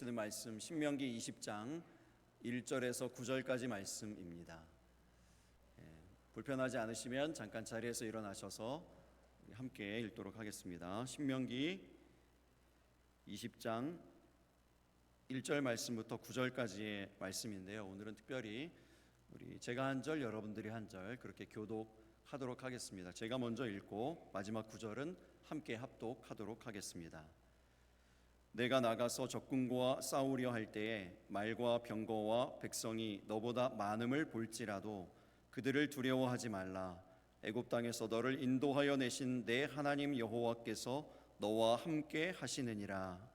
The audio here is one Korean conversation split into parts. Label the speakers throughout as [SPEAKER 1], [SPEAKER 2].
[SPEAKER 1] 보시는 말씀 신명기 20장 1절에서 9절까지 말씀입니다. 불편하지 않으시면 잠깐 자리에서 일어나셔서 함께 읽도록 하겠습니다. 신명기 20장 1절 말씀부터 9절까지의 말씀인데요. 오늘은 특별히 제가 한 절, 여러분들이 한 절 그렇게 교독하도록 하겠습니다. 제가 먼저 읽고 마지막 9절은 함께 합독하도록 하겠습니다. 내가 나가서 적군과 싸우려 할 때에 말과 병거와 백성이 너보다 많음을 볼지라도 그들을 두려워하지 말라. 애굽 땅에서 너를 인도하여 내신 내 하나님 여호와께서 너와 함께 하시느니라.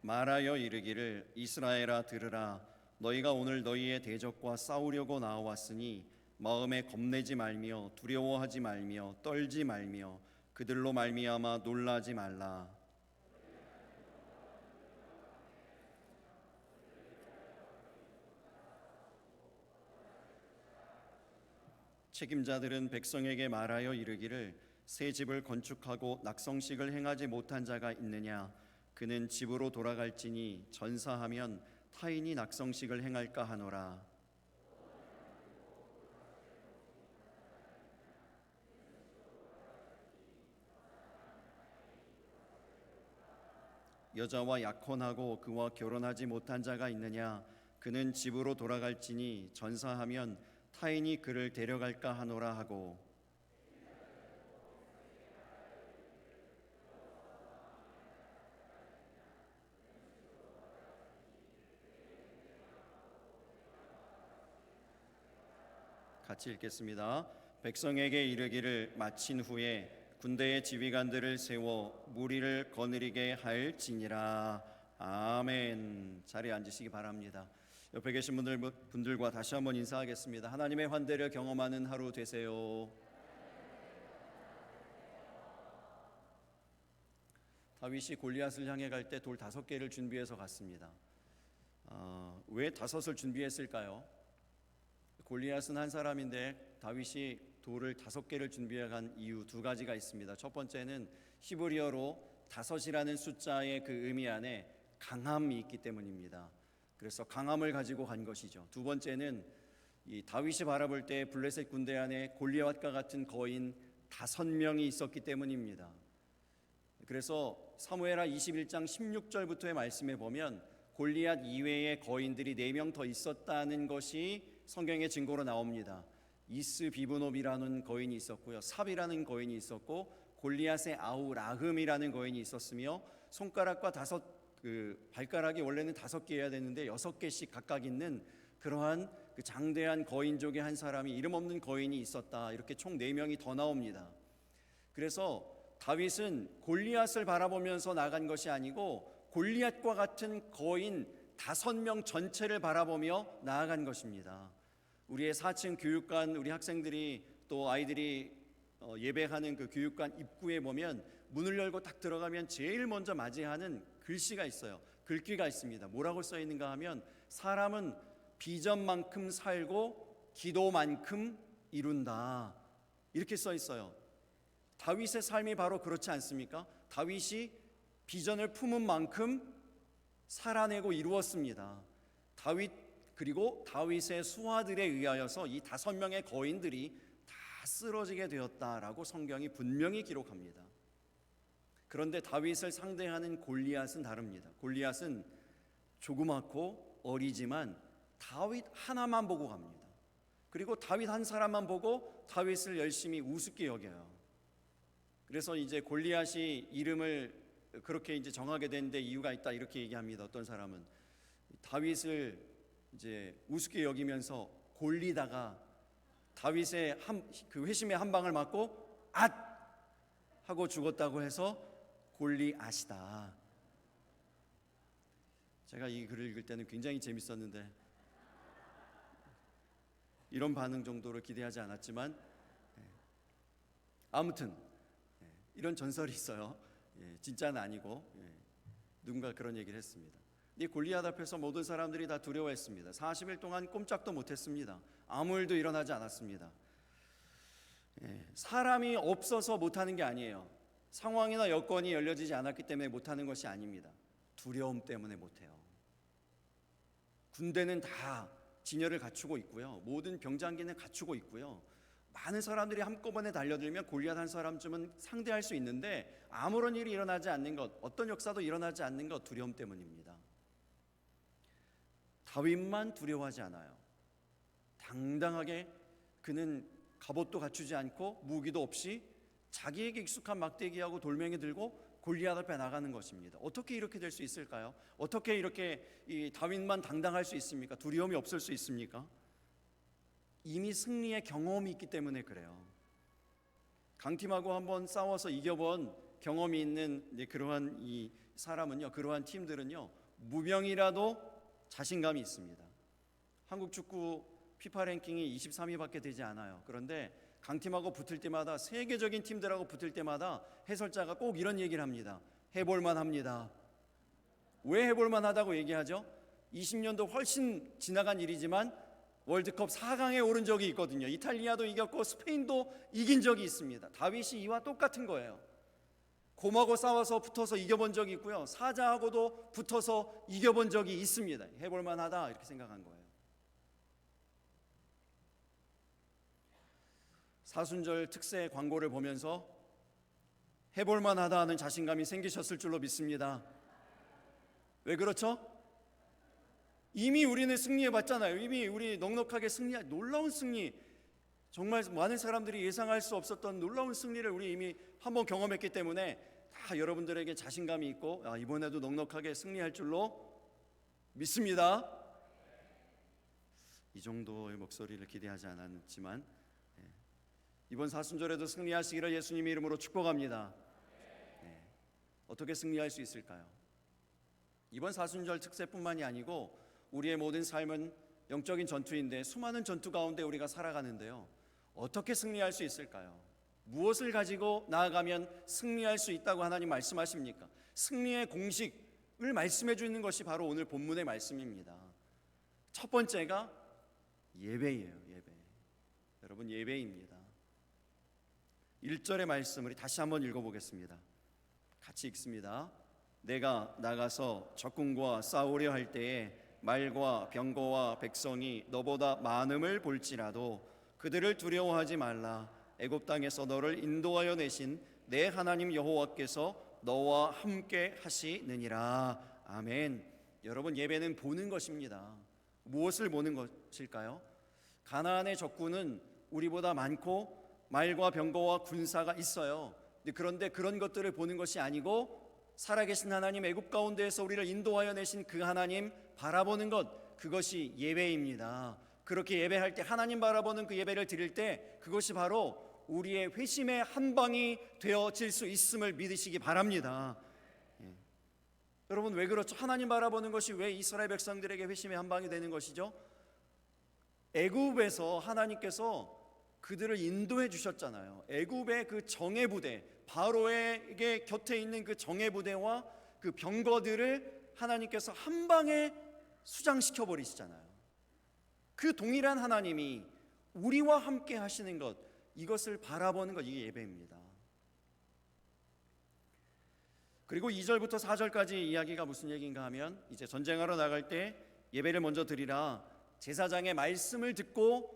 [SPEAKER 1] 말하여 이르기를 이스라엘아 들으라. 너희가 오늘 너희의 대적과 싸우려고 나와왔으니 마음에 겁내지 말며 두려워하지 말며 떨지 말며 그들로 말미암아 놀라지 말라. 책임자들은 백성에게 말하여 이르기를 새 집을 건축하고 낙성식을 행하지 못한 자가 있느냐? 그는 집으로 돌아갈지니 전사하면 타인이 낙성식을 행할까 하노라. 여자와 약혼하고 그와 결혼하지 못한 자가 있느냐? 그는 집으로 돌아갈지니 전사하면 타인이 그를 데려갈까 하노라 하고, 같이 읽겠습니다. 백성에게 이르기를 마친 후에 군대의 지휘관들을 세워 무리를 거느리게 할지니라. 아멘. 자리에 앉으시기 바랍니다. 옆에 계신 분들과 다시 한번 인사하겠습니다. 하나님의 환대를 경험하는 하루 되세요. 다윗이 골리앗을 향해 갈 때 돌 5개를 준비해서 갔습니다. 왜 5을 준비했을까요? 골리앗은 한 사람인데 다윗이 돌을 5개를 준비해 간 이유 2가지가 있습니다. 첫 번째는 히브리어로 5이라는 숫자의 그 의미 안에 강함이 있기 때문입니다. 그래서 강함을 가지고 간 것이죠. 두 번째는 이 다윗이 바라볼 때 블레셋 군대 안에 골리앗과 같은 거인 5명이 있었기 때문입니다. 그래서 사무엘하 21장 16절부터의 말씀에 보면 골리앗 이외의 거인들이 4명 더 있었다는 것이 성경의 증거로 나옵니다. 이스비브놉이라는 거인이 있었고요, 삽이라는 거인이 있었고 골리앗의 아우 라흠이라는 거인이 있었으며 손가락과 발가락이 원래는 5개여야 되는데 6개씩 각각 있는 그러한 그 장대한 거인족의 한 사람이 이름 없는 거인이 있었다. 이렇게 총 4명이 더 나옵니다. 그래서 다윗은 골리앗을 바라보면서 나간 것이 아니고 골리앗과 같은 거인 5명 전체를 바라보며 나아간 것입니다. 우리의 4층 교육관, 우리 학생들이 또 아이들이 예배하는 그 교육관 입구에 보면 문을 열고 딱 들어가면 제일 먼저 맞이하는 글씨가 있어요. 글귀가 있습니다. 뭐라고 써 있는가 하면 사람은 비전만큼 살고 기도만큼 이룬다. 이렇게 써 있어요. 다윗의 삶이 바로 그렇지 않습니까? 다윗이 비전을 품은 만큼 살아내고 이루었습니다. 그리고 다윗의 수하들에 의하여서 이 5명의 거인들이 다 쓰러지게 되었다라고 성경이 분명히 기록합니다. 그런데 다윗을 상대하는 골리앗은 다릅니다. 골리앗은 조그맣고 어리지만 다윗 하나만 보고 갑니다. 그리고 다윗 한 사람만 보고 다윗을 열심히 우습게 여겨요. 그래서 이제 골리앗이 이름을 그렇게 이제 정하게 된 데 이유가 있다 이렇게 얘기합니다. 어떤 사람은 다윗을 이제 우습게 여기면서 골리다가 다윗의 그 회심의 한 방을 맞고 앗 하고 죽었다고 해서 골리앗이다. 제가 이 글을 읽을 때는 굉장히 재밌었는데 이런 반응 정도로 기대하지 않았지만 아무튼 이런 전설이 있어요. 진짜는 아니고 누군가 그런 얘기를 했습니다. 이 골리앗 앞에서 모든 사람들이 다 두려워했습니다. 40일 동안 꼼짝도 못했습니다. 아무 일도 일어나지 않았습니다. 사람이 없어서 못하는 게 아니에요. 상황이나 여건이 열려지지 않았기 때문에 못하는 것이 아닙니다. 두려움 때문에 못해요. 군대는 다 진열을 갖추고 있고요. 모든 병장기는 갖추고 있고요. 많은 사람들이 한꺼번에 달려들면 골리앗 한 사람쯤은 상대할 수 있는데 아무런 일이 일어나지 않는 것, 어떤 역사도 일어나지 않는 것, 두려움 때문입니다. 다윗만 두려워하지 않아요. 당당하게 그는 갑옷도 갖추지 않고 무기도 없이 자기에게 익숙한 막대기하고 돌멩이 들고 골리앗 앞에 나가는 것입니다. 어떻게 이렇게 될 수 있을까요? 어떻게 이렇게 이 다윗만 당당할 수 있습니까? 두려움이 없을 수 있습니까? 이미 승리의 경험이 있기 때문에 그래요. 강팀하고 한번 싸워서 이겨본 경험이 있는 그러한 이 사람은요, 그러한 팀들은요, 무명이라도 자신감이 있습니다. 한국 축구 피파 랭킹이 23위밖에 되지 않아요. 그런데 강팀하고 붙을 때마다, 세계적인 팀들하고 붙을 때마다 해설자가 꼭 이런 얘기를 합니다. 해볼만 합니다. 왜 해볼만 하다고 얘기하죠? 20년도 훨씬 지나간 일이지만 월드컵 4강에 오른 적이 있거든요. 이탈리아도 이겼고 스페인도 이긴 적이 있습니다. 다윗이 이와 똑같은 거예요. 곰하고 싸워서 붙어서 이겨본 적이 있고요. 사자하고도 붙어서 이겨본 적이 있습니다. 해볼만 하다 이렇게 생각한 거예요. 사순절 특세 광고를 보면서 해볼만 하다 하는 자신감이 생기셨을 줄로 믿습니다. 왜 그렇죠? 이미 우리는 승리해 봤잖아요. 이미 우리 넉넉하게 승리한 놀라운 승리, 정말 많은 사람들이 예상할 수 없었던 놀라운 승리를 우리 이미 한번 경험했기 때문에 다 여러분들에게 자신감이 있고 이번에도 넉넉하게 승리할 줄로 믿습니다. 이 정도의 목소리를 기대하지 않았지만 이번 사순절에도 승리하시기를 예수님의 이름으로 축복합니다. 어떻게 승리할 수 있을까요? 이번 사순절 특세뿐만이 아니고 우리의 모든 삶은 영적인 전투인데 수많은 전투 가운데 우리가 살아가는데요. 어떻게 승리할 수 있을까요? 무엇을 가지고 나아가면 승리할 수 있다고 하나님 말씀하십니까? 승리의 공식을 말씀해 주는 것이 바로 오늘 본문의 말씀입니다. 첫 번째가 예배예요. 예배. 여러분, 예배입니다. 1절의 말씀을 다시 한번 읽어보겠습니다. 같이 읽습니다. 내가 나가서 적군과 싸우려 할 때에 말과 병거와 백성이 너보다 많음을 볼지라도 그들을 두려워하지 말라. 애굽 땅에서 너를 인도하여 내신 내 하나님 여호와께서 너와 함께 하시느니라. 아멘. 여러분, 예배는 보는 것입니다. 무엇을 보는 것일까요? 가나안의 적군은 우리보다 많고 말과 병거와 군사가 있어요. 그런데 그런 것들을 보는 것이 아니고 살아계신 하나님, 애굽 가운데에서 우리를 인도하여 내신 그 하나님 바라보는 것, 그것이 예배입니다. 그렇게 예배할 때, 하나님 바라보는 그 예배를 드릴 때 그것이 바로 우리의 회심의 한방이 되어질 수 있음을 믿으시기 바랍니다. 여러분, 왜 그렇죠? 하나님 바라보는 것이 왜 이스라엘 백성들에게 회심의 한방이 되는 것이죠? 애굽에서 하나님께서 그들을 인도해 주셨잖아요. 애굽의 그 정예 부대, 바로에게 곁에 있는 그 정예 부대와 그 병거들을 하나님께서 한 방에 수장시켜 버리시잖아요. 그 동일한 하나님이 우리와 함께 하시는 것, 이것을 바라보는 것, 이게 예배입니다. 그리고 2절부터 4절까지 이야기가 무슨 얘기인가 하면, 이제 전쟁하러 나갈 때 예배를 먼저 드리라, 제사장의 말씀을 듣고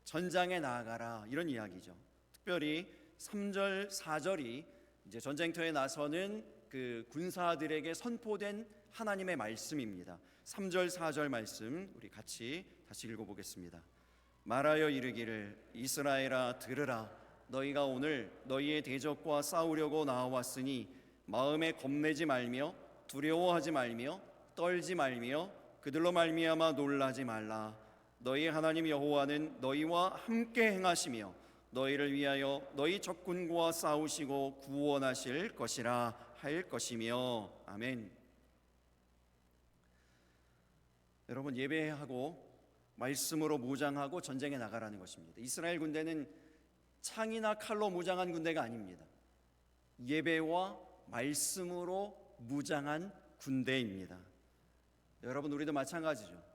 [SPEAKER 1] 전장에 나아가라, 이런 이야기죠. 특별히 3절, 4절이 이제 전쟁터에 나서는 그 군사들에게 선포된 하나님의 말씀입니다. 3절, 4절 말씀 우리 같이 다시 읽어보겠습니다. 말하여 이르기를 이스라엘아 들으라. 너희가 오늘 너희의 대적과 싸우려고 나와왔으니 마음에 겁내지 말며 두려워하지 말며 떨지 말며 그들로 말미암아 놀라지 말라. 너희 하나님 여호와는 너희와 함께 행하시며 너희를 위하여 너희 적군과 싸우시고 구원하실 것이라 할 것이며. 아멘. 여러분, 예배하고 말씀으로 무장하고 전쟁에 나가라는 것입니다. 이스라엘 군대는 창이나 칼로 무장한 군대가 아닙니다. 예배와 말씀으로 무장한 군대입니다. 여러분, 우리도 마찬가지죠.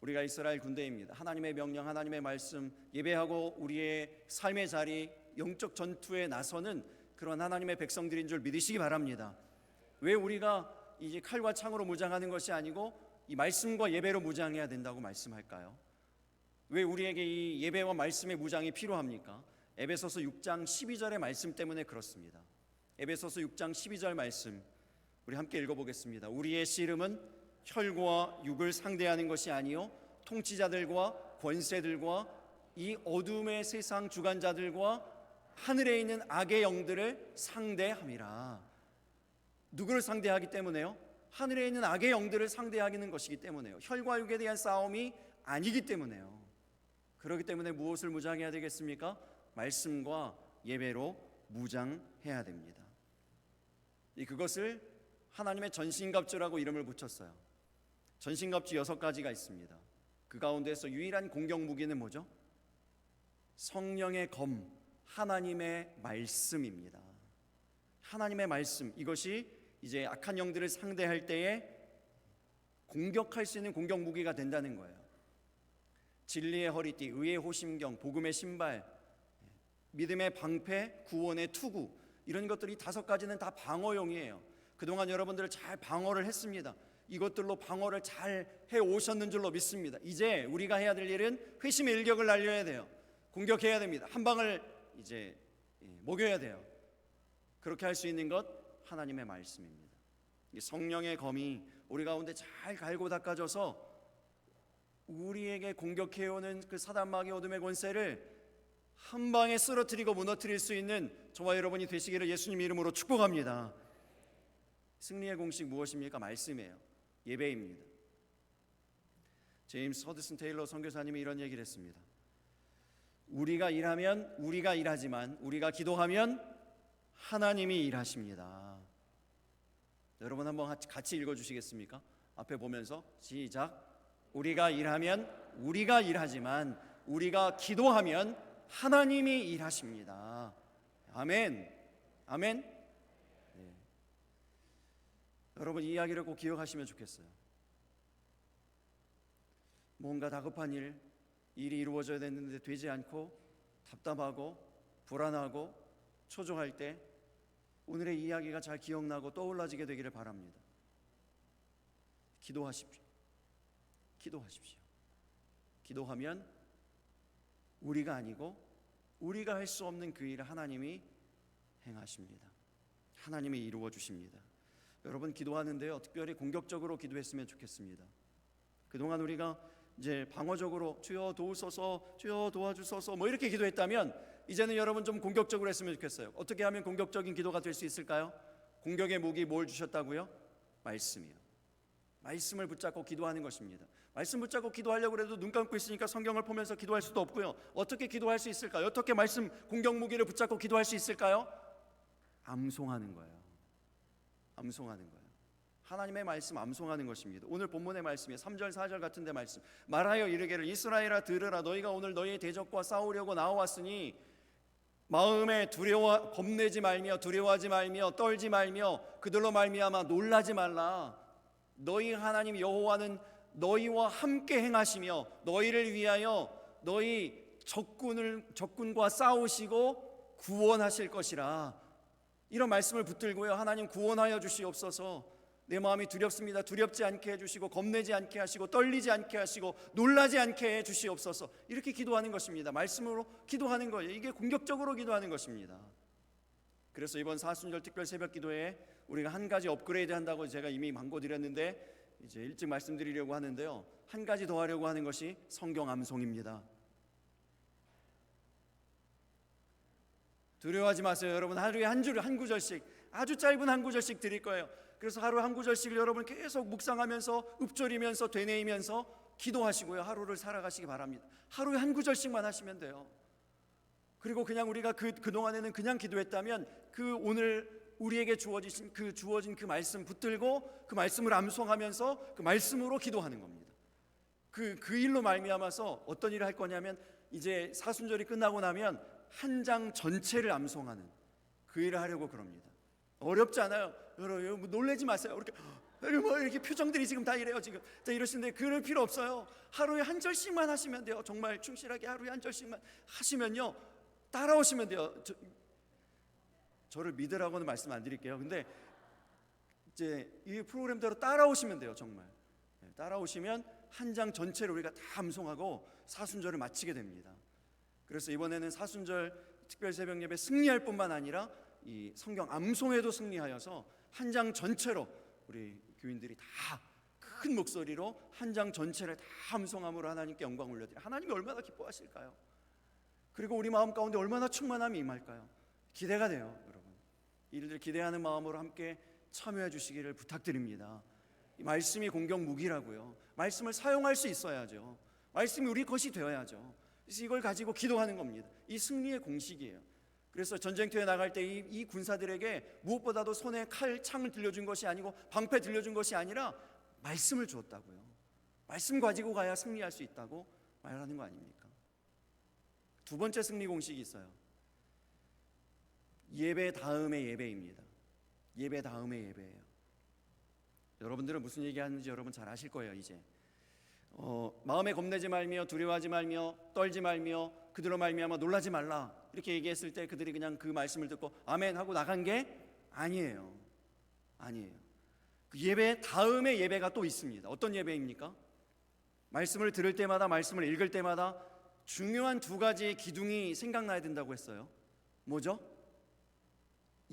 [SPEAKER 1] 우리가 이스라엘 군대입니다. 하나님의 명령, 하나님의 말씀, 예배하고 우리의 삶의 자리, 영적 전투에 나서는 그런 하나님의 백성들인 줄 믿으시기 바랍니다. 왜 우리가 이제 칼과 창으로 무장하는 것이 아니고 이 말씀과 예배로 무장해야 된다고 말씀할까요? 왜 우리에게 이 예배와 말씀의 무장이 필요합니까? 에베소서 6장 12절의 말씀 때문에 그렇습니다. 에베소서 6장 12절 말씀 우리 함께 읽어보겠습니다. 우리의 씨름은 혈과 육을 상대하는 것이 아니요 통치자들과 권세들과 이 어둠의 세상 주관자들과 하늘에 있는 악의 영들을 상대함이라. 누구를 상대하기 때문에요? 하늘에 있는 악의 영들을 상대하는 것이기 때문에요. 혈과 육에 대한 싸움이 아니기 때문에요. 그렇기 때문에 무엇을 무장해야 되겠습니까? 말씀과 예배로 무장해야 됩니다. 그것을 하나님의 전신갑주라고 이름을 붙였어요. 전신갑주 6가지가 있습니다. 그 가운데서 유일한 공격 무기는 뭐죠? 성령의 검, 하나님의 말씀입니다. 하나님의 말씀, 이것이 이제 악한 영들을 상대할 때에 공격할 수 있는 공격 무기가 된다는 거예요. 진리의 허리띠, 의의 호심경, 복음의 신발, 믿음의 방패, 구원의 투구, 이런 것들이 5가지는 다 방어용이에요. 그동안 여러분들 잘 방어를 했습니다. 이것들로 방어를 잘 해오셨는 줄로 믿습니다. 이제 우리가 해야 될 일은 회심의 일격을 날려야 돼요. 공격해야 됩니다. 한 방을 이제 먹여야 돼요. 그렇게 할 수 있는 것 하나님의 말씀입니다. 성령의 검이 우리 가운데 잘 갈고 닦아져서 우리에게 공격해오는 그 사단마귀 어둠의 권세를 한 방에 쓰러뜨리고 무너뜨릴 수 있는 저와 여러분이 되시기를 예수님 이름으로 축복합니다. 승리의 공식 무엇입니까? 말씀이에요. 예배입니다. 제임스 허드슨 테일러 선교사님이 이런 얘기를 했습니다. 우리가 일하면 우리가 일하지만 우리가 기도하면 하나님이 일하십니다. 여러분 한번 같이 읽어주시겠습니까? 앞에 보면서 시작. 우리가 일하면 우리가 일하지만 우리가 기도하면 하나님이 일하십니다. 아멘. 아멘. 네. 여러분 이 이야기를 꼭 기억하시면 좋겠어요. 뭔가 다급한 일이 이루어져야 되는데 되지 않고 답답하고 불안하고 초조할 때 오늘의 이야기가 잘 기억나고 떠올라지게 되기를 바랍니다. 기도하십시오. 기도하십시오. 기도하면 우리가 아니고 우리가 할 수 없는 그 일을 하나님이 행하십니다. 하나님이 이루어 주십니다. 여러분 기도하는데요, 특별히 공격적으로 기도했으면 좋겠습니다. 그동안 우리가 이제 방어적으로 주여 도우소서, 주여 도와주소서 뭐 이렇게 기도했다면 이제는 여러분 좀 공격적으로 했으면 좋겠어요. 어떻게 하면 공격적인 기도가 될 수 있을까요? 공격의 무기 뭘 주셨다고요? 말씀이요. 말씀을 붙잡고 기도하는 것입니다. 말씀 붙잡고 기도하려고 해도 눈 감고 있으니까 성경을 보면서 기도할 수도 없고요. 어떻게 기도할 수 있을까요? 어떻게 말씀 공격 무기를 붙잡고 기도할 수 있을까요? 암송하는 거예요. 암송하는 거예요. 하나님의 말씀 암송하는 것입니다. 오늘 본문의 말씀이 3절 4절 같은 데 말씀 말하여 이르기를 이스라엘아 들으라 너희가 오늘 너희의 대적과 싸우려고 나와왔으니 마음에 겁내지 말며 두려워하지 말며 떨지 말며 그들로 말미암아 놀라지 말라. 너희 하나님 여호와는 너희와 함께 행하시며 너희를 위하여 너희 적군과 싸우시고 구원하실 것이라. 이런 말씀을 붙들고요, 하나님 구원하여 주시옵소서. 내 마음이 두렵습니다. 두렵지 않게 해주시고 겁내지 않게 하시고 떨리지 않게 하시고 놀라지 않게 해주시옵소서. 이렇게 기도하는 것입니다. 말씀으로 기도하는 거예요. 이게 공격적으로 기도하는 것입니다. 그래서 이번 사순절 특별 새벽 기도에 우리가 한 가지 업그레이드 한다고 제가 이미 망고드렸는데 이제 일찍 말씀드리려고 하는데요, 한 가지 더 하려고 하는 것이 성경 암송입니다. 두려워하지 마세요. 여러분 하루에 한 구절씩, 아주 짧은 한 구절씩 드릴 거예요. 그래서 하루에 한 구절씩을 여러분 계속 묵상하면서 읊조리면서 되뇌이면서 기도하시고요, 하루를 살아가시기 바랍니다. 하루에 한 구절씩만 하시면 돼요. 그리고 그냥 우리가 그동안에는 그냥 기도했다면 그 오늘 우리에게 주어진 그 말씀 붙들고 그 말씀을 암송하면서 그 말씀으로 기도하는 겁니다. 그 일로 말미암아서 어떤 일을 할 거냐면 이제 사순절이 끝나고 나면 한 장 전체를 암송하는 그 일을 하려고 그럽니다. 어렵지 않아요. 여러분 놀라지 마세요. 이렇게 표정들이 지금 다 이래요. 지금 자 이러시는데 그럴 필요 없어요. 하루에 한 절씩만 하시면 돼요. 정말 충실하게 하루에 한 절씩만 하시면요, 따라오시면 돼요. 저를 믿으라고는 말씀 안 드릴게요. 근데 이제 이 프로그램대로 따라오시면 돼요. 정말 따라오시면 한 장 전체를 우리가 다 암송하고 사순절을 마치게 됩니다. 그래서 이번에는 사순절 특별 새벽 예배 승리할 뿐만 아니라 이 성경 암송에도 승리하여서 한 장 전체로 우리 교인들이 다 큰 목소리로 한 장 전체를 다 암송함으로 하나님께 영광 올려드려요. 하나님이 얼마나 기뻐하실까요? 그리고 우리 마음 가운데 얼마나 충만함이 임할까요? 기대가 돼요. 여러분, 이를 기대하는 마음으로 함께 참여해 주시기를 부탁드립니다. 이 말씀이 공격 무기라고요. 말씀을 사용할 수 있어야죠. 말씀이 우리 것이 되어야죠. 그래서 이걸 가지고 기도하는 겁니다. 이 승리의 공식이에요. 그래서 전쟁터에 나갈 때 이 군사들에게 무엇보다도 손에 칼, 창을 들려준 것이 아니고 방패 들려준 것이 아니라 말씀을 주었다고요. 말씀 가지고 가야 승리할 수 있다고 말하는 거 아닙니까? 두 번째 승리 공식이 있어요. 예배 다음의 예배입니다. 예배 다음의 예배예요. 여러분들은 무슨 얘기하는지 여러분 잘 아실 거예요. 이제 마음에 겁내지 말며 두려워하지 말며 떨지 말며 그들로 말미암아 놀라지 말라 이렇게 얘기했을 때 그들이 그냥 그 말씀을 듣고 아멘 하고 나간 게 아니에요. 그 예배 다음에 예배가 또 있습니다. 어떤 예배입니까? 말씀을 들을 때마다, 말씀을 읽을 때마다 중요한 두 가지의 기둥이 생각나야 된다고 했어요. 뭐죠?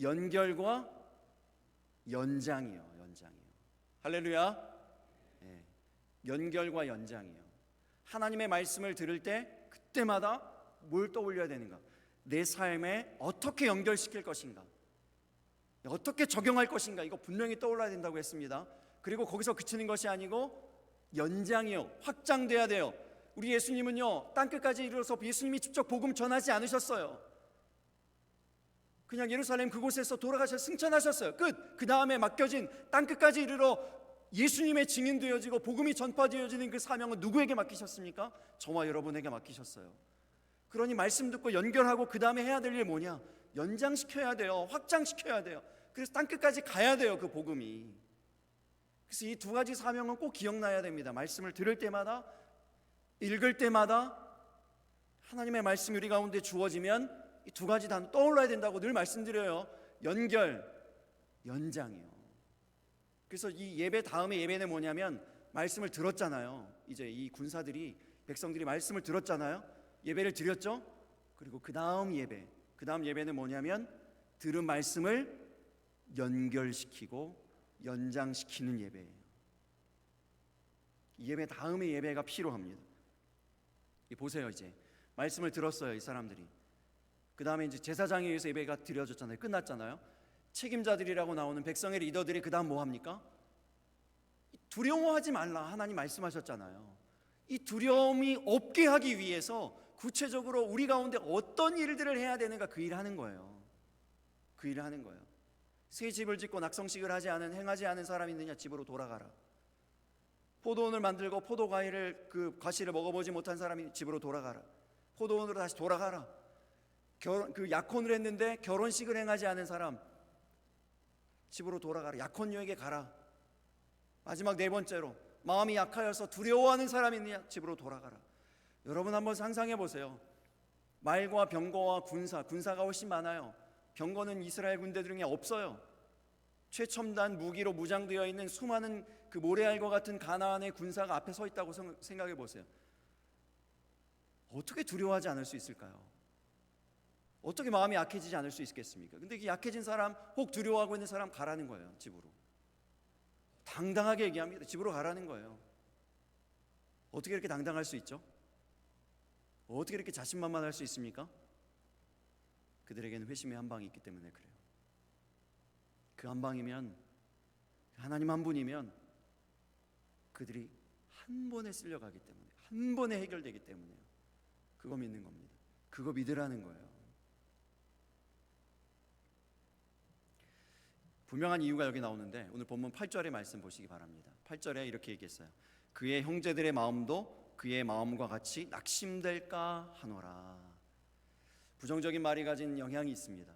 [SPEAKER 1] 연결과 연장이요. 할렐루야. 네. 연결과 연장이요. 하나님의 말씀을 들을 때 그때마다 뭘 떠올려야 되는가? 내 삶에 어떻게 연결시킬 것인가? 어떻게 적용할 것인가? 이거 분명히 떠올라야 된다고 했습니다. 그리고 거기서 그치는 것이 아니고 연장이요, 확장돼야 돼요. 우리 예수님은요, 땅끝까지 이르러서 예수님이 직접 복음 전하지 않으셨어요. 그냥 예루살렘 그곳에서 돌아가셔서 승천하셨어요. 끝. 그 다음에 맡겨진 땅끝까지 이르러 예수님의 증인되어지고 복음이 전파되어지는 그 사명은 누구에게 맡기셨습니까? 저와 여러분에게 맡기셨어요. 그러니 말씀 듣고 연결하고 그 다음에 해야 될 일 뭐냐? 연장시켜야 돼요. 확장시켜야 돼요. 그래서 땅끝까지 가야 돼요. 그 복음이. 그래서 이 두 가지 사명은 꼭 기억나야 됩니다. 말씀을 들을 때마다, 읽을 때마다 하나님의 말씀이 우리 가운데 주어지면 이 두 가지 다 떠올라야 된다고 늘 말씀드려요. 연결, 연장이요. 그래서 이 예배 다음에 예배는 뭐냐면 말씀을 들었잖아요. 이제 이 군사들이, 백성들이 말씀을 들었잖아요. 예배를 드렸죠. 그리고 그 다음 예배는 뭐냐면 들은 말씀을 연결시키고 연장시키는 예배예요. 이 예배 다음에 예배가 필요합니다. 보세요. 이제 말씀을 들었어요. 이 사람들이. 그 다음에 이제 제사장에 의해서 예배가 드려졌잖아요. 끝났잖아요. 책임자들이라고 나오는 백성의 리더들이 그 다음 뭐 합니까? 두려워하지 말라 하나님 말씀하셨잖아요. 이 두려움이 없게 하기 위해서 구체적으로 우리 가운데 어떤 일들을 해야 되는가 그 일을 하는 거예요. 새 집을 짓고 낙성식을 행하지 않은 사람이 있느냐? 집으로 돌아가라. 포도원을 만들고 포도과일을 그 과실을 먹어보지 못한 사람이 집으로 돌아가라. 포도원으로 다시 돌아가라. 그 약혼을 했는데 결혼식을 행하지 않은 사람 집으로 돌아가라. 약혼녀에게 가라. 마지막 네 번째로 마음이 약하여서 두려워하는 사람이 있느냐? 집으로 돌아가라. 여러분 한번 상상해 보세요. 말과 병거와 군사가 훨씬 많아요. 병거는 이스라엘 군대 중에 없어요. 최첨단 무기로 무장되어 있는 수많은 그 모래알과 같은 가나안의 군사가 앞에 서 있다고 생각해 보세요. 어떻게 두려워하지 않을 수 있을까요? 어떻게 마음이 약해지지 않을 수 있겠습니까? 근데 이 약해진 사람, 혹 두려워하고 있는 사람 가라는 거예요. 집으로. 당당하게 얘기합니다. 집으로 가라는 거예요. 어떻게 이렇게 당당할 수 있죠? 어떻게 이렇게 자신만만할 수 있습니까? 그들에게는 회심의 한 방이 있기 때문에 그래요. 그 한 방이면, 하나님 한 분이면 그들이 한 번에 쓸려가기 때문에, 한 번에 해결되기 때문에요. 그거 믿는 겁니다. 그거 믿으라는 거예요. 분명한 이유가 여기 나오는데 오늘 본문 8절의 말씀 보시기 바랍니다. 8절에 이렇게 얘기했어요. 그의 형제들의 마음도 그의 마음과 같이 낙심될까 하노라. 부정적인 말이 가진 영향이 있습니다.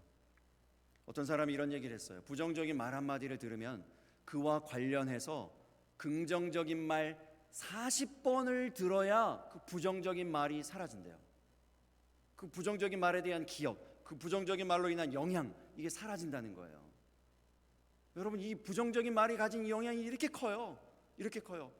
[SPEAKER 1] 어떤 사람이 이런 얘기를 했어요. 부정적인 말 한마디를 들으면 그와 관련해서 긍정적인 말 40번을 들어야 그 부정적인 말이 사라진대요. 그 부정적인 말에 대한 기억, 그 부정적인 말로 인한 영향, 이게 사라진다는 거예요. 여러분, 이 부정적인 말이 가진 영향이 이렇게 커요. 이렇게 커요.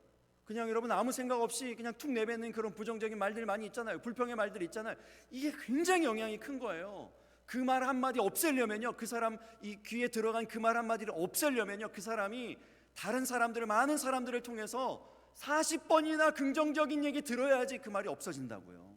[SPEAKER 1] 그냥 여러분 아무 생각 없이 그냥 툭 내뱉는 그런 부정적인 말들 많이 있잖아요. 불평의 말들 있잖아요. 이게 굉장히 영향이 큰 거예요. 그 말 한마디 없애려면요, 그 사람 이 귀에 들어간 그 말 한마디를 없애려면요, 그 사람이 다른 사람들을, 많은 사람들을 통해서 40번이나 긍정적인 얘기 들어야지 그 말이 없어진다고요.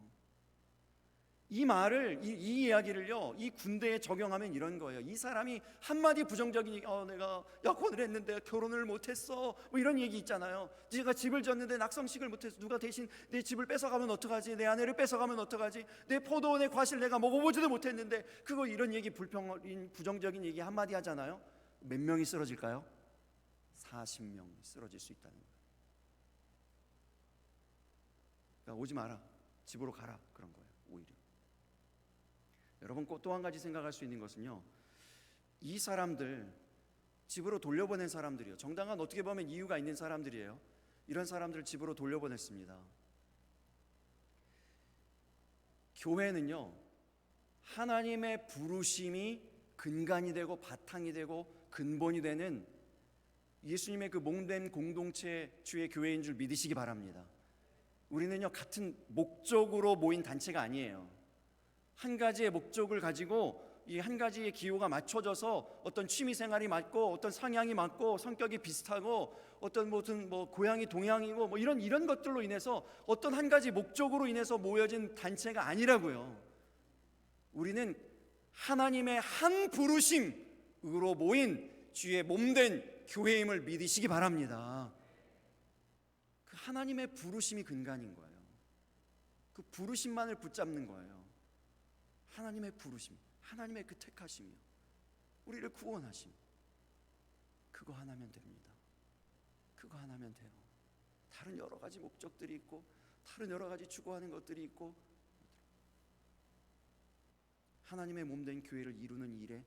[SPEAKER 1] 이 말을, 이 이야기를요, 이 군대에 적용하면 이런 거예요. 이 사람이 한마디 부정적인 얘기, 내가 약혼을 했는데 결혼을 못했어, 뭐 이런 얘기 있잖아요. 내가 집을 졌는데 낙성식을 못했어, 누가 대신 내 집을 뺏어가면 어떡하지, 내 아내를 뺏어가면 어떡하지, 내 포도원의 과실 내가 먹어보지도 못했는데, 그거 이런 얘기, 불평인 부정적인 얘기 한마디 하잖아요. 몇 명이 쓰러질까요? 40명이 쓰러질 수 있다는 거예요. 그러니까 오지 마라, 집으로 가라, 그런 거예요. 오히려 여러분, 또 한 가지 생각할 수 있는 것은요, 이 사람들, 집으로 돌려보낸 사람들이요, 정당한 어떻게 보면 이유가 있는 사람들이에요. 이런 사람들을 집으로 돌려보냈습니다. 교회는요, 하나님의 부르심이 근간이 되고 바탕이 되고 근본이 되는 예수님의 그 몸된 공동체 주의 교회인 줄 믿으시기 바랍니다. 우리는요, 같은 목적으로 모인 단체가 아니에요. 한 가지의 목적을 가지고 이 한 가지의 기호가 맞춰져서 어떤 취미 생활이 맞고 어떤 성향이 맞고 성격이 비슷하고 어떤 무슨 고향이 동양이고 뭐 이런 것들로 인해서 어떤 한 가지 목적으로 인해서 모여진 단체가 아니라고요. 우리는 하나님의 한 부르심으로 모인 주의 몸된 교회임을 믿으시기 바랍니다. 그 하나님의 부르심이 근간인 거예요. 그 부르심만을 붙잡는 거예요. 하나님의 부르심, 하나님의 그 택하심이요, 우리를 구원하심, 그거 하나면 됩니다. 그거 하나면 돼요. 다른 여러 가지 목적들이 있고 다른 여러 가지 추구하는 것들이 있고 하나님의 몸된 교회를 이루는 일에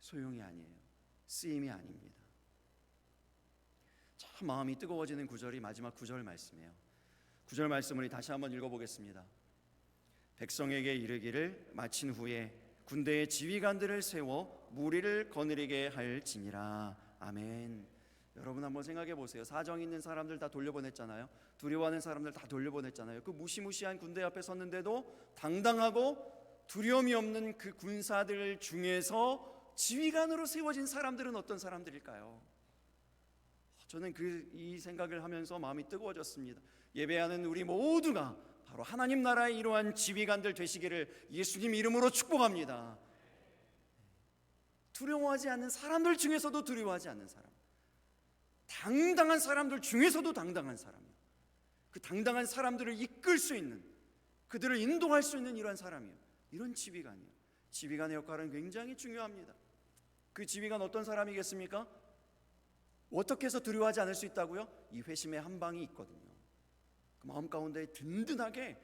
[SPEAKER 1] 소용이 아니에요. 쓰임이 아닙니다. 참 마음이 뜨거워지는 구절이 마지막 9절 말씀이에요. 9절 말씀을 다시 한번 읽어보겠습니다. 백성에게 이르기를 마친 후에 군대의 지휘관들을 세워 무리를 거느리게 할지니라. 아멘. 여러분 한번 생각해 보세요. 사정 있는 사람들 다 돌려보냈잖아요. 두려워하는 사람들 다 돌려보냈잖아요. 그 무시무시한 군대 앞에 섰는데도 당당하고 두려움이 없는 그 군사들 중에서 지휘관으로 세워진 사람들은 어떤 사람들일까요? 저는 이 생각을 하면서 마음이 뜨거워졌습니다. 예배하는 우리 모두가 바로 하나님 나라의 이러한 지휘관들 되시기를 예수님 이름으로 축복합니다. 두려워하지 않는 사람들 중에서도 두려워하지 않는 사람, 당당한 사람들 중에서도 당당한 사람이요, 그 당당한 사람들을 이끌 수 있는, 그들을 인도할 수 있는 이러한 사람이요, 이런 지휘관이요. 지휘관의 역할은 굉장히 중요합니다. 그 지휘관 어떤 사람이겠습니까? 어떻게 해서 두려워하지 않을 수 있다고요? 이 회심의 한 방이 있거든요. 그 마음 가운데 든든하게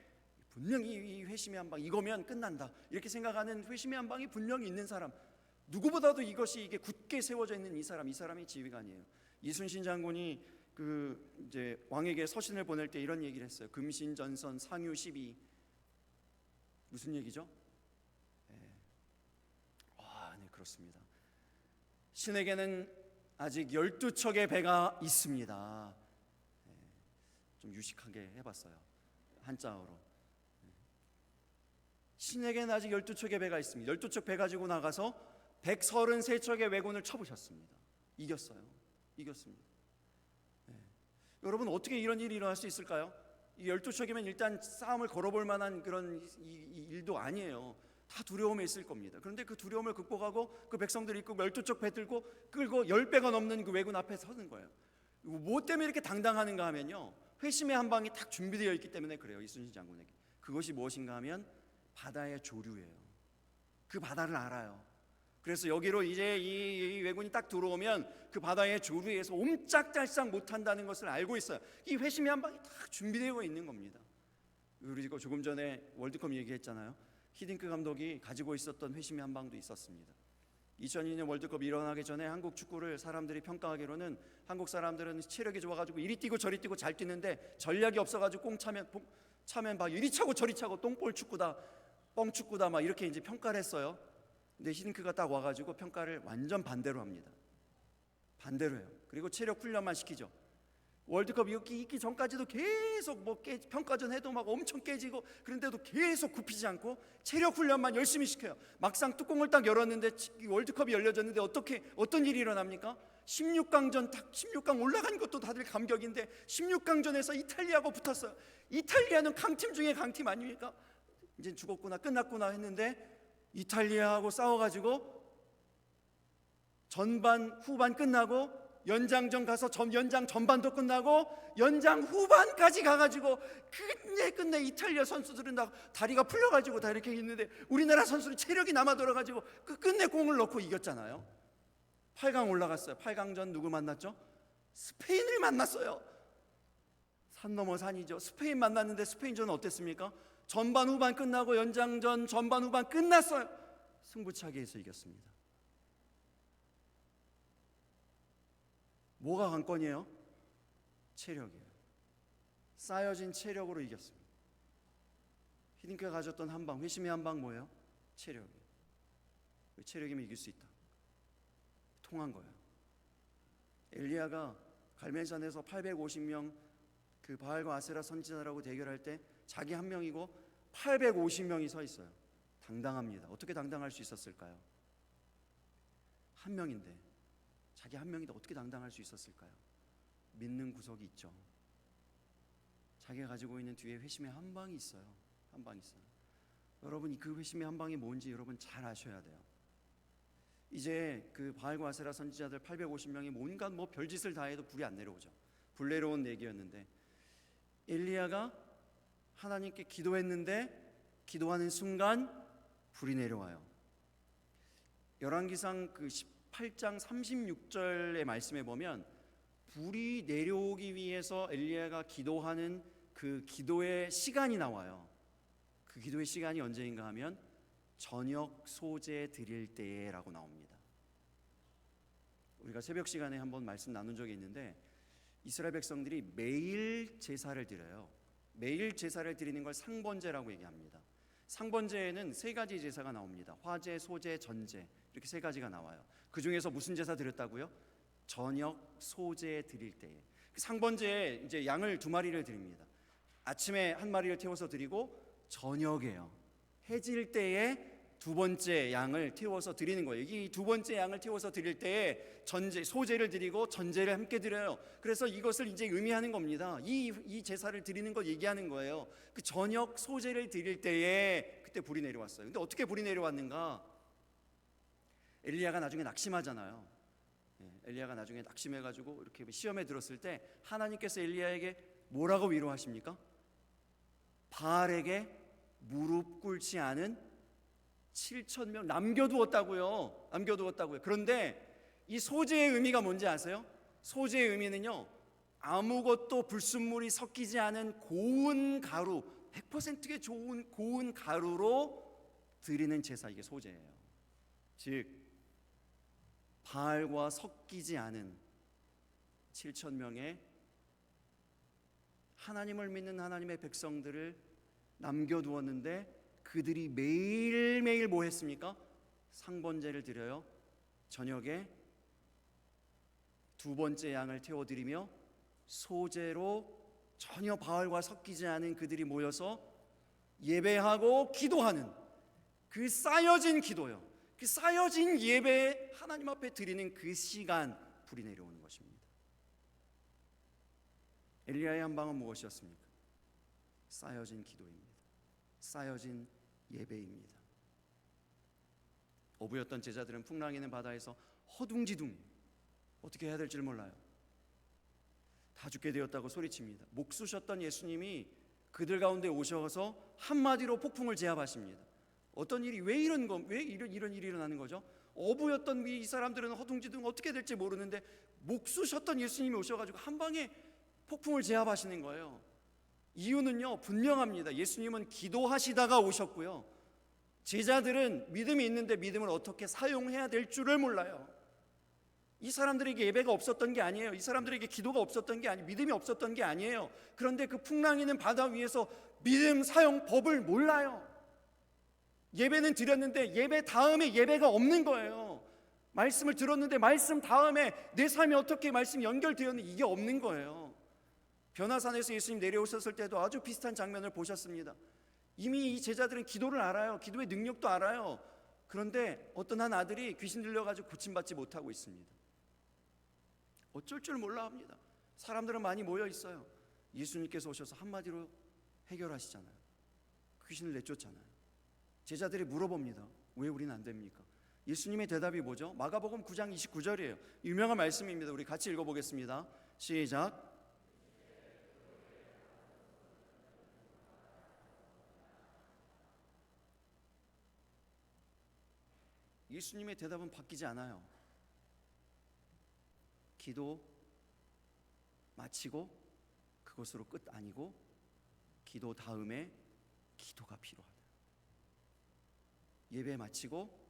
[SPEAKER 1] 분명히 이 회심의 한 방, 이거면 끝난다 이렇게 생각하는 회심의 한 방이 분명히 있는 사람, 누구보다도 이게 굳게 세워져 있는 이 사람이 지휘관이에요. 이순신 장군이 이제 왕에게 서신을 보낼 때 이런 얘기를 했어요. 금신전선 상유 12. 무슨 얘기죠? 네, 그렇습니다. 신에게는 아직 12척의 배가 있습니다. 좀 유식하게 해봤어요, 한자어로. 신에게는 아직 12척의 배가 있습니다. 12척 배 가지고 나가서 133척의 왜군을 쳐부셨습니다. 이겼습니다. 여러분, 어떻게 이런 일이 일어날 수 있을까요? 이 12척이면 일단 싸움을 걸어볼 만한 그런 일도 아니에요. 다 두려움에 있을 겁니다. 그런데 그 두려움을 극복하고 그 백성들이 이끌고 12척 배 들고 끌고 10배가 넘는 그 왜군 앞에 서는 거예요. 뭐 때문에 이렇게 당당하는가 하면요, 회심의 한 방이 딱 준비되어 있기 때문에 그래요. 이순신 장군에게. 그것이 무엇인가 하면 바다의 조류예요. 그 바다를 알아요. 그래서 여기로 이제 이 왜군이 딱 들어오면 그 바다의 조류에서 옴짝달싹 못한다는 것을 알고 있어요. 이 회심의 한 방이 딱 준비되어 있는 겁니다. 그리고 조금 전에 월드컵 얘기했잖아요. 히딩크 감독이 가지고 있었던 회심의 한 방도 있었습니다. 2002년 월드컵 일어나기 전에 한국 축구를 사람들이 평가하기로는 한국 사람들은 체력이 좋아가지고 이리 뛰고 저리 뛰고 잘 뛰는데 전략이 없어가지고 꽁 차면 막 이리 차고 저리 차고 똥볼 축구다, 뻥축구다 막 이렇게 이제 평가를 했어요. 근데 히딩크가 딱 와가지고 평가를 완전 반대로 합니다. 반대로 해요. 그리고 체력 훈련만 시키죠. 월드컵 있기 전까지도 계속 뭐 평가전 해도 막 엄청 깨지고, 그런데도 계속 굽히지 않고 체력 훈련만 열심히 시켜요. 막상 뚜껑을 딱 열었는데 월드컵이 열려졌는데 어떤 일이 일어납니까? 16강 올라간 것도 다들 감격인데 16강전에서 이탈리아하고 붙었어요. 이탈리아는 강팀 중에 강팀 아닙니까? 이제 죽었구나, 끝났구나 했는데 이탈리아하고 싸워가지고 전반 후반 끝나고 연장전 가서 연장 전반도 끝나고 연장 후반까지 가가지고 끝내 이탈리아 선수들은 다 다리가 풀려가지고 다 이렇게 있는데 우리나라 선수는 체력이 남아 돌아가지고 끝내 공을 넣고 이겼잖아요. 8강 올라갔어요. 8강전 누구 만났죠? 스페인을 만났어요. 산 넘어 산이죠. 스페인 만났는데 스페인전은 어땠습니까? 전반 후반 끝나고 연장전 전반 후반 끝났어요. 승부차기에서 이겼습니다. 뭐가 관건이에요? 체력이에요. 쌓여진 체력으로 이겼습니다. 히딩크가 가졌던 한방, 회심의 한방 뭐예요? 체력이에요. 체력이면 이길 수 있다. 통한 거예요. 엘리야가 갈멜산에서 850명 그 바알과 아세라 선지자라고 대결할 때 자기 한 명이고 850명이 서 있어요. 당당합니다. 어떻게 당당할 수 있었을까요? 한 명인데, 자기 한 명인데 어떻게 당당할 수 있었을까요? 믿는 구석이 있죠. 자기가 가지고 있는 뒤에 회심의 한 방이 있어요. 한 방이 있어요. 여러분, 그 회심의 한 방이 뭔지 여러분 잘 아셔야 돼요. 이제 그 바알과 아세라 선지자들 850명이 뭔가 뭐 별짓을 다 해도 불이 안 내려오죠. 불 내려온 얘기였는데 엘리야가 하나님께 기도했는데 기도하는 순간 불이 내려와요. 열왕기상 그 18장 36절의 말씀에 보면 불이 내려오기 위해서 엘리야가 기도하는 그 기도의 시간이 나와요. 그 기도의 시간이 언제인가 하면 저녁 소제 드릴 때라고 나옵니다. 우리가 새벽 시간에 한번 말씀 나눈 적이 있는데 이스라엘 백성들이 매일 제사를 드려요. 매일 제사를 드리는 걸 상번제라고 얘기합니다. 상번제에는 세 가지 제사가 나옵니다. 화제, 소제, 전제, 이렇게 세 가지가 나와요. 그 중에서 무슨 제사 드렸다고요? 저녁 소제 드릴 때에. 상번제에 이제 양을 2마리를 드립니다. 아침에 1마리를 태워서 드리고 저녁에요, 해질 때에 2번째 양을 태워서 드리는 거예요. 이 2번째 양을 태워서 드릴 때에 소제를 드리고 전제를 함께 드려요. 그래서 이것을 이제 의미하는 겁니다. 이 제사를 드리는 걸 얘기하는 거예요. 그 저녁 소제를 드릴 때에 그때 불이 내려왔어요. 근데 어떻게 불이 내려왔는가? 엘리야가 나중에 낙심하잖아요. 엘리야가 나중에 낙심해가지고 이렇게 시험에 들었을 때 하나님께서 엘리야에게 뭐라고 위로하십니까? 바알에게 무릎 꿇지 않은 7,000명 남겨두었다고요. 그런데 이 소제의 의미가 뭔지 아세요? 소제의 의미는요, 아무것도 불순물이 섞이지 않은 고운 가루, 100%의 좋은 고운 가루로 드리는 제사, 이게 소제예요. 즉 바알과 섞이지 않은 7,000명의 하나님을 믿는 하나님의 백성들을 남겨두었는데 그들이 매일매일 뭐 했습니까? 상번제를 드려요. 저녁에 2번째 양을 태워드리며 소제로 전혀 바알과 섞이지 않은 그들이 모여서 예배하고 기도하는 그 쌓여진 기도요, 그 쌓여진 예배 하나님 앞에 드리는 그 시간 불이 내려오는 것입니다. 엘리야의 한 방은 무엇이었습니까? 쌓여진 기도입니다. 쌓여진 예배입니다. 어부였던 제자들은 풍랑이는 바다에서 허둥지둥 어떻게 해야 될지를 몰라요. 다 죽게 되었다고 소리칩니다. 목수셨던 예수님이 그들 가운데 오셔서 한마디로 폭풍을 제압하십니다. 어떤 일이 왜 이런 일이 일어나는 거죠? 어부였던 이 사람들은 허둥지둥 어떻게 될지 모르는데 목수셨던 예수님이 오셔가지고 한 방에 폭풍을 제압하시는 거예요. 이유는요, 분명합니다. 예수님은 기도하시다가 오셨고요, 제자들은 믿음이 있는데 믿음을 어떻게 사용해야 될 줄을 몰라요. 이 사람들에게 예배가 없었던 게 아니에요. 이 사람들에게 기도가 없었던 게 아니에요. 믿음이 없었던 게 아니에요. 그런데 그 풍랑이는 바다 위에서 믿음 사용 법을 몰라요. 예배는 드렸는데 예배 다음에 예배가 없는 거예요. 말씀을 들었는데 말씀 다음에 내 삶이 어떻게 말씀이 연결되었는지 이게 없는 거예요. 변화산에서 예수님 내려오셨을 때도 아주 비슷한 장면을 보셨습니다. 이미 이 제자들은 기도를 알아요. 기도의 능력도 알아요. 그런데 어떤 한 아들이 귀신 들려가지고 고침받지 못하고 있습니다. 어쩔 줄 몰라 합니다. 사람들은 많이 모여 있어요. 예수님께서 오셔서 한마디로 해결하시잖아요. 귀신을 내쫓잖아요. 제자들이 물어봅니다. 왜 우리는 안 됩니까? 예수님의 대답이 뭐죠? 마가복음 9장 29절이에요. 유명한 말씀입니다. 우리 같이 읽어보겠습니다. 시작. 예수님의 대답은 바뀌지 않아요. 기도 마치고 그것으로 끝 아니고 기도 다음에 기도가 필요하다. 예배 마치고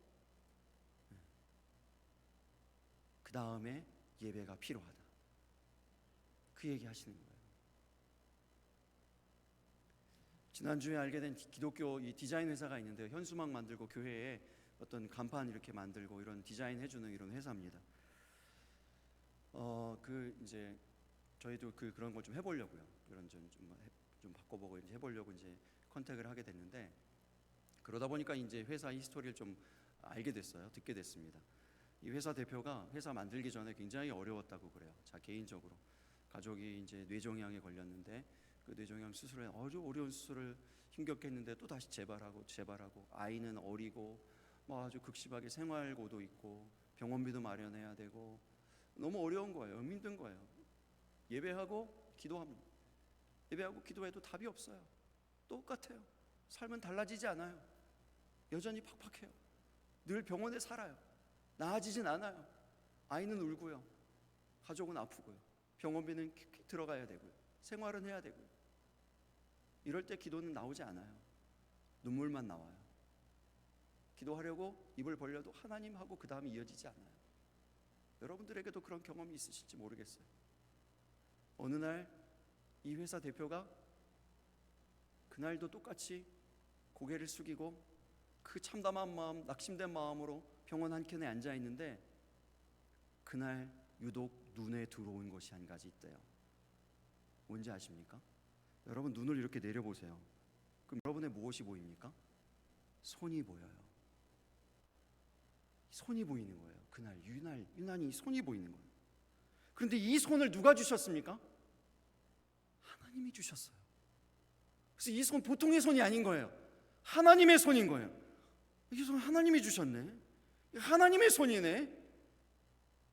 [SPEAKER 1] 그 다음에 예배가 필요하다. 그 얘기 하시는 거예요. 지난주에 알게 된 기독교 이 디자인 회사가 있는데요. 현수막 만들고 교회에 어떤 간판 이렇게 만들고 이런 디자인 해주는 이런 회사입니다. 이제 저희도 그런 걸 좀 해보려고요. 이런 좀 바꿔보고 이제 해보려고 이제 컨택을 하게 됐는데, 그러다 보니까 이제 회사 히스토리를 좀 알게 됐어요. 듣게 됐습니다. 이 회사 대표가 회사 만들기 전에 굉장히 어려웠다고 그래요. 자, 개인적으로 가족이 이제 뇌종양에 걸렸는데 그 뇌종양 수술에 아주 어려운 수술을 힘겹게 했는데 또 다시 재발하고 아이는 어리고 뭐 아주 극심하게 생활고도 있고 병원비도 마련해야 되고 너무 어려운 거예요. 힘든 거예요. 예배하고 기도합니다. 예배하고 기도해도 답이 없어요. 똑같아요. 삶은 달라지지 않아요. 여전히 팍팍해요. 늘 병원에 살아요. 나아지진 않아요. 아이는 울고요. 가족은 아프고요. 병원비는 들어가야 되고요. 생활은 해야 되고요. 이럴 때 기도는 나오지 않아요. 눈물만 나와요. 기도하려고 입을 벌려도 하나님 하고 그 다음에 이어지지 않아요. 여러분들에게도 그런 경험이 있으실지 모르겠어요. 어느 날 이 회사 대표가 그날도 똑같이 고개를 숙이고 그 참담한 마음, 낙심된 마음으로 병원 한켠에 앉아 있는데 그날 유독 눈에 들어온 것이 한 가지 있대요. 뭔지 아십니까? 여러분 눈을 이렇게 내려보세요. 그럼 여러분의 무엇이 보입니까? 손이 보여요. 손이 보이는 거예요. 그날 유난히 손이 보이는 거예요. 그런데 이 손을 누가 주셨습니까? 하나님이 주셨어요. 그래서 이 손 보통의 손이 아닌 거예요. 하나님의 손인 거예요. 이 손 하나님이 주셨네. 하나님의 손이네.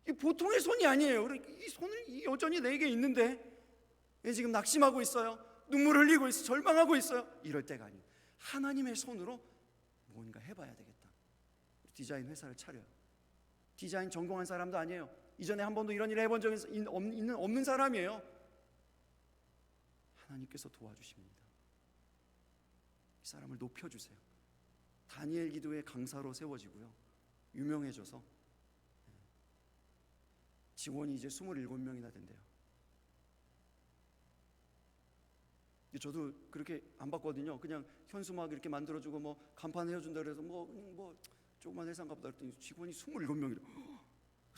[SPEAKER 1] 이 보통의 손이 아니에요. 이 손은 여전히 내게 있는데 왜 지금 낙심하고 있어요? 눈물 흘리고 있어요. 절망하고 있어요. 이럴 때가 아니에요. 하나님의 손으로 뭔가 해봐야 되겠다. 디자인 회사를 차려요. 디자인 전공한 사람도 아니에요. 이전에 한 번도 이런 일을 해본 적이 없는 사람이에요. 하나님께서 도와주십니다. 이 사람을 높여주세요. 다니엘 기도의 강사로 세워지고요. 유명해져서 직원이 이제 27명이나 된대요. 저도 그렇게 안 봤거든요. 그냥 현수막 이렇게 만들어주고 뭐 간판 해준다 그래서 뭐 조그만 회사인가 보다 그랬더니 직원이 27명이래.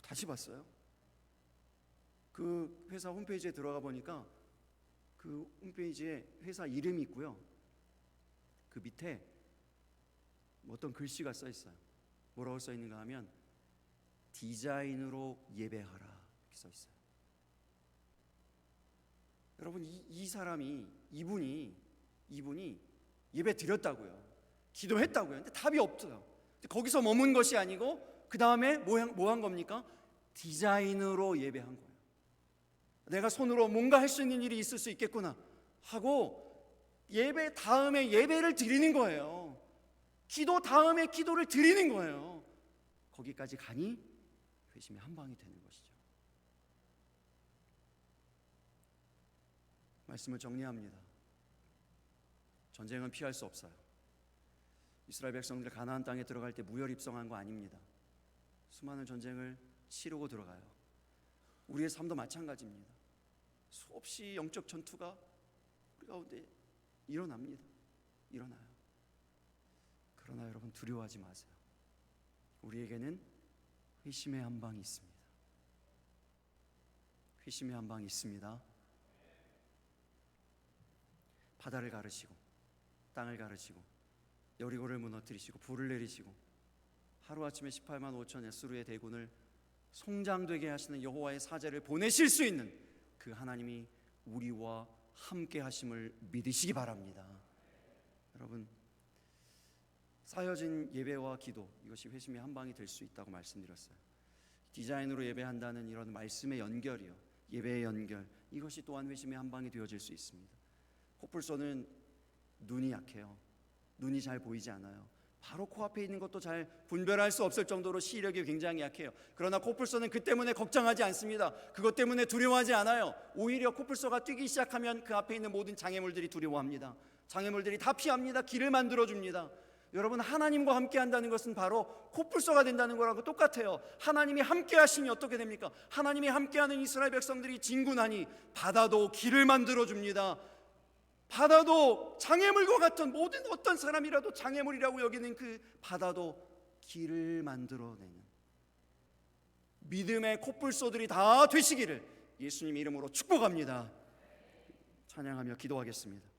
[SPEAKER 1] 다시 봤어요. 그 회사 홈페이지에 들어가 보니까 그 홈페이지에 회사 이름이 있고요. 그 밑에 어떤 글씨가 써 있어요. 뭐라고 써 있는가 하면 디자인으로 예배하라 이렇게 써 있어요. 여러분 이분이 예배 드렸다고요. 기도했다고요. 근데 답이 없어요. 거기서 머문 것이 아니고 그 다음에 뭐 한 겁니까? 디자인으로 예배한 거예요. 내가 손으로 뭔가 할 수 있는 일이 있을 수 있겠구나 하고 예배 다음에 예배를 드리는 거예요. 기도 다음에 기도를 드리는 거예요. 거기까지 가니 회심이 한 방이 되는 것이죠. 말씀을 정리합니다. 전쟁은 피할 수 없어요. 이스라엘 백성들 가나안 땅에 들어갈 때 무혈 입성한 거 아닙니다. 수많은 전쟁을 치르고 들어가요. 우리의 삶도 마찬가지입니다. 수없이 영적 전투가 우리 가운데 일어나요. 그러나 여러분 두려워하지 마세요. 우리에게는 회심의 한 방이 있습니다. 회심의 한 방이 있습니다. 바다를 가르시고 땅을 가르시고 여리고를 무너뜨리시고 불을 내리시고 하루아침에 18만 5천 에스루의 대군을 송장되게 하시는 여호와의 사제를 보내실 수 있는 그 하나님이 우리와 함께 하심을 믿으시기 바랍니다. 여러분, 쌓여진 예배와 기도, 이것이 회심의 한 방이 될 수 있다고 말씀드렸어요. 디자인으로 예배한다는 이런 말씀의 연결이요, 예배의 연결, 이것이 또한 회심의 한 방이 되어질 수 있습니다. 코뿔소는 눈이 약해요. 눈이 잘 보이지 않아요. 바로 코앞에 있는 것도 잘 분별할 수 없을 정도로 시력이 굉장히 약해요. 그러나 코뿔소는 그 때문에 걱정하지 않습니다. 그것 때문에 두려워하지 않아요. 오히려 코뿔소가 뛰기 시작하면 그 앞에 있는 모든 장애물들이 두려워합니다. 장애물들이 다 피합니다. 길을 만들어줍니다. 여러분, 하나님과 함께 한다는 것은 바로 코뿔소가 된다는 거라고 똑같아요. 하나님이 함께 하시니 어떻게 됩니까? 하나님이 함께하는 이스라엘 백성들이 진군하니 바다도 길을 만들어줍니다. 바다도 장애물과 같은, 모든 어떤 사람이라도 장애물이라고 여기는 그 바다도 길을 만들어내는 믿음의 코뿔소들이 다 되시기를 예수님 이름으로 축복합니다. 찬양하며 기도하겠습니다.